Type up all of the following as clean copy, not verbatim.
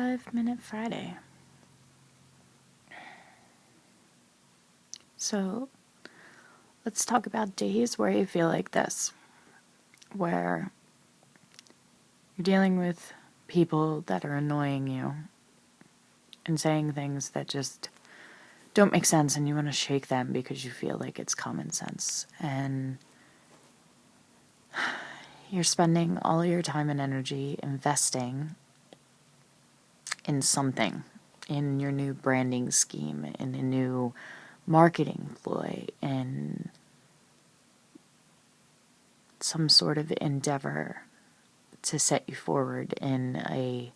5-Minute Friday. So, let's talk about days where you feel like this, where you're dealing with people that are annoying you and saying things that just don't make sense, and you want to shake them because you feel like it's common sense. And you're spending all your time and energy investing in something, in your new branding scheme, in a new marketing ploy, in some sort of endeavor to set you forward in a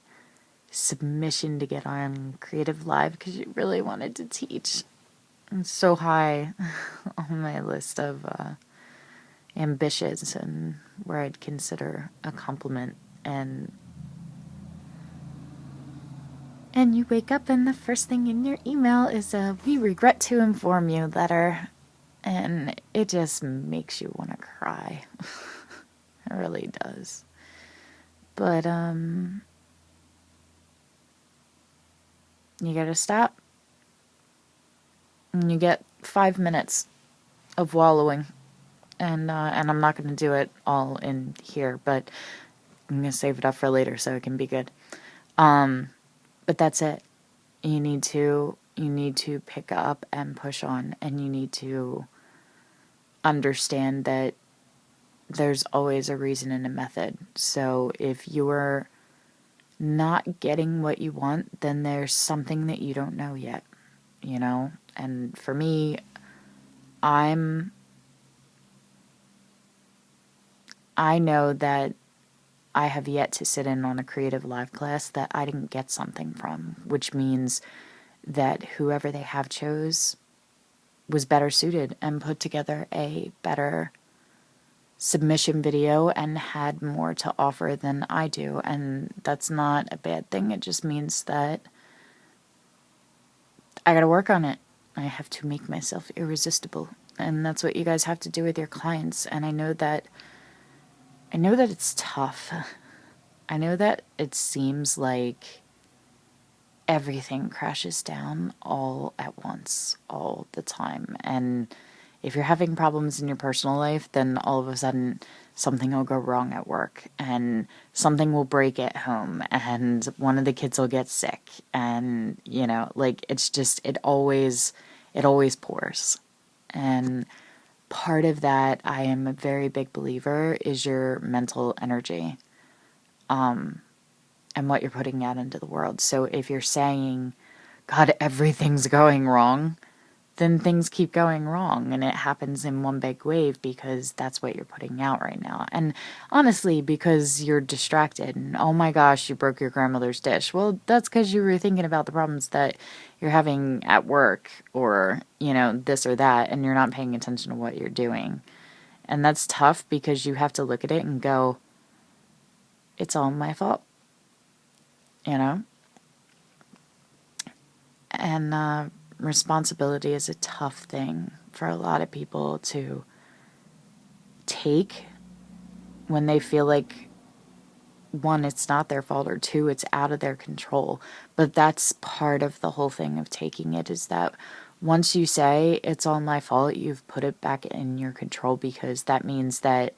submission to get on Creative Live because you really wanted to teach. It's so high on my list of ambitions and where I'd consider a compliment. And you wake up and the first thing in your email is a "we regret to inform you" letter, and it just makes you want to cry. It really does. But you gotta stop. And you get 5 minutes of wallowing. And I'm not going to do it all in here, but I'm going to save it up for later so it can be good. But that's it. You need to pick up and push on, and you need to understand that there's always a reason and a method. So if you're not getting what you want, then there's something that you don't know yet, you know? And for me, I know that I have yet to sit in on a Creative Live class that I didn't get something from, which means that whoever they have chose was better suited and put together a better submission video and had more to offer than I do. And that's not a bad thing. It just means that I gotta work on it. I have to make myself irresistible. And that's what you guys have to do with your clients. And I know that it's tough. I know that it seems like everything crashes down all at once, all the time. And if you're having problems in your personal life, then all of a sudden something will go wrong at work, and something will break at home, and one of the kids will get sick, and, you know, like, it's just, it always pours. And part of that, I am a very big believer, is your mental energy, and what you're putting out into the world. So if you're saying, God, everything's going wrong, then things keep going wrong, and it happens in one big wave because that's what you're putting out right now. And honestly, because you're distracted, and oh my gosh, you broke your grandmother's dish. Well, that's because you were thinking about the problems that you're having at work, or, you know, this or that, and you're not paying attention to what you're doing. And that's tough because you have to look at it and go, it's all my fault, you know? And responsibility is a tough thing for a lot of people to take when they feel like, one, it's not their fault, or two, it's out of their control. But that's part of the whole thing of taking it, is that once you say it's all my fault, you've put it back in your control, because that means that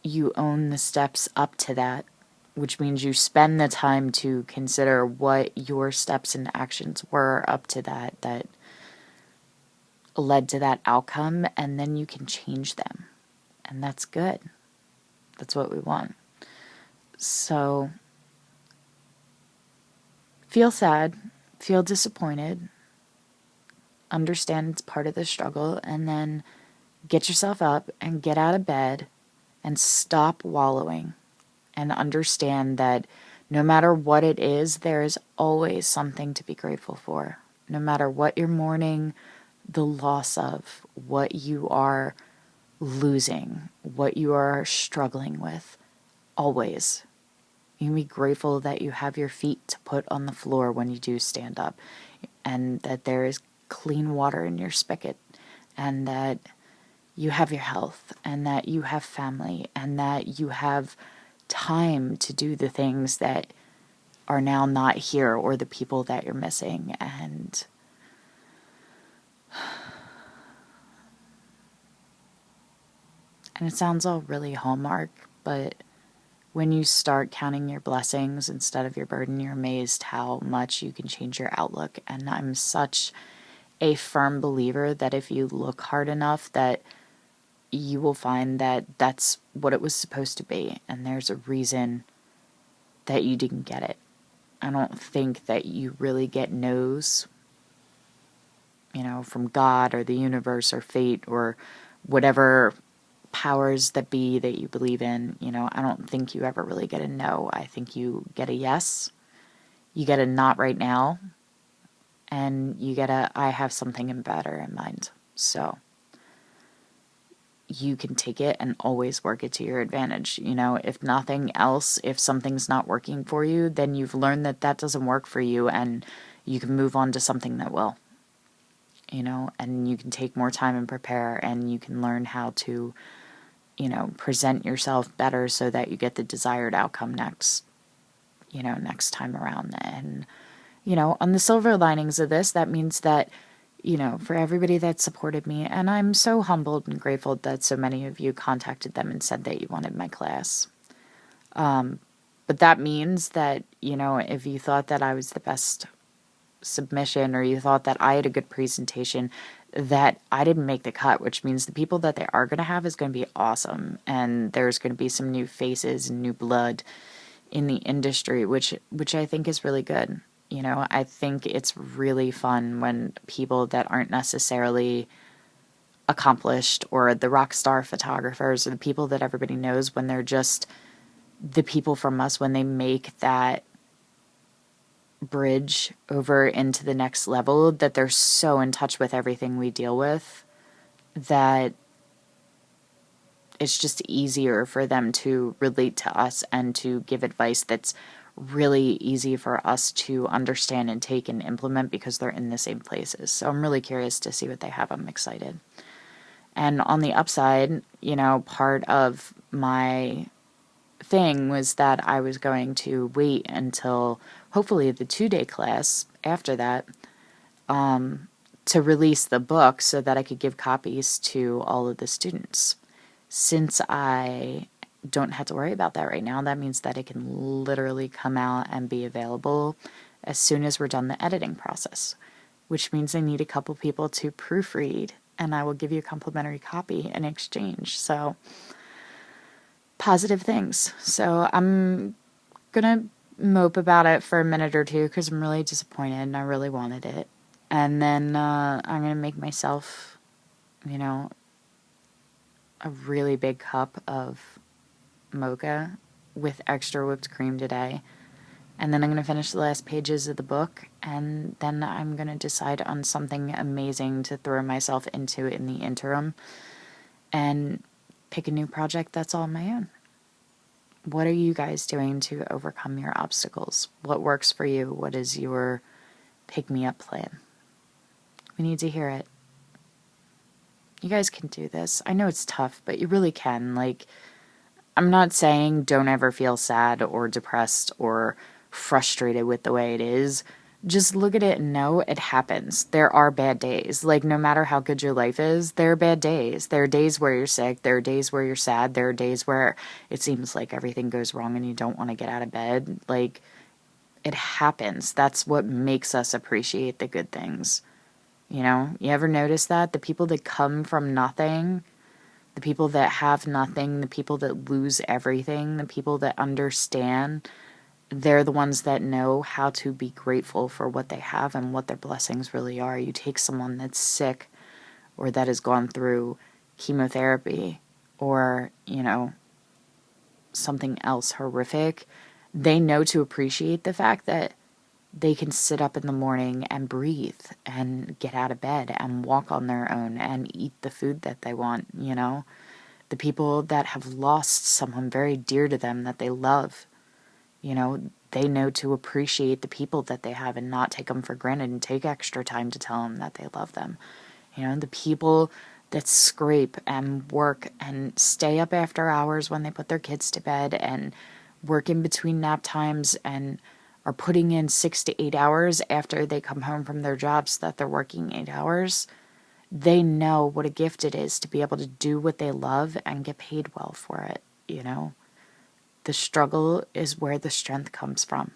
you own the steps up to that, which means you spend the time to consider what your steps and actions were up to that led to that outcome, and then you can change them. And that's good. That's what we want. So, feel sad, feel disappointed, understand it's part of the struggle, and then get yourself up and get out of bed and stop wallowing, and understand that no matter what it is, there is always something to be grateful for. No matter what you're mourning the loss of, what you are losing, what you are struggling with, always. You can be grateful that you have your feet to put on the floor when you do stand up, and that there is clean water in your spigot, and that you have your health, and that you have family, and that you have time to do the things that are now not here, or the people that you're missing. And it sounds all really Hallmark, but when you start counting your blessings instead of your burden, you're amazed how much you can change your outlook. And I'm such a firm believer that if you look hard enough, that you will find that that's what it was supposed to be. And there's a reason that you didn't get it. I don't think that you really get no's, from God or the universe or fate or whatever powers that be that you believe in. I don't think you ever really get a no. I think you get a yes, you get a not right now, and you get a I have something better in mind. So you can take it and always work it to your advantage. If nothing else, if something's not working for you, then you've learned that that doesn't work for you, and you can move on to something that will. And you can take more time and prepare, and you can learn how to present yourself better so that you get the desired outcome next time around. And, on the silver linings of this, that means that, for everybody that supported me, and I'm so humbled and grateful that so many of you contacted them and said that you wanted my class. But that means that, if you thought that I was the best submission, or you thought that I had a good presentation, that I didn't make the cut, which means the people that they are going to have is going to be awesome. And there's going to be some new faces and new blood in the industry, which I think is really good. I think it's really fun when people that aren't necessarily accomplished, or the rock star photographers, or the people that everybody knows, when they're just the people from us, when they make that bridge over into the next level, that they're so in touch with everything we deal with that it's just easier for them to relate to us and to give advice that's really easy for us to understand and take and implement, because they're in the same places. So I'm really curious to see what they have. I'm excited. And on the upside, part of my thing was that I was going to wait until hopefully the 2-day class after that to release the book so that I could give copies to all of the students. Since I don't have to worry about that right now, that means that it can literally come out and be available as soon as we're done the editing process, which means I need a couple people to proofread, and I will give you a complimentary copy in exchange. So positive things. So I'm gonna mope about it for a minute or two because I'm really disappointed and I really wanted it. And then I'm gonna make myself, a really big cup of mocha with extra whipped cream today. And then I'm going to finish the last pages of the book, and then I'm going to decide on something amazing to throw myself into in the interim and pick a new project that's all my own. What are you guys doing to overcome your obstacles? What works for you? What is your pick-me-up plan? We need to hear it. You guys can do this. I know it's tough, but you really can. I'm not saying don't ever feel sad or depressed or frustrated with the way it is. Just look at it and know it happens. There are bad days. No matter how good your life is, there are bad days. There are days where you're sick. There are days where you're sad. There are days where it seems like everything goes wrong and you don't want to get out of bed. It happens. That's what makes us appreciate the good things. You ever notice that? The people that come from nothing, the people that have nothing, the people that lose everything, the people that understand, they're the ones that know how to be grateful for what they have and what their blessings really are. You take someone that's sick or that has gone through chemotherapy or, something else horrific, they know to appreciate the fact that they can sit up in the morning and breathe and get out of bed and walk on their own and eat the food that they want, The people that have lost someone very dear to them that they love, they know to appreciate the people that they have and not take them for granted and take extra time to tell them that they love them. The people that scrape and work and stay up after hours when they put their kids to bed and work in between nap times and are putting in 6 to 8 hours after they come home from their jobs that they're working 8 hours, they know what a gift it is to be able to do what they love and get paid well for it, you know? The struggle is where the strength comes from.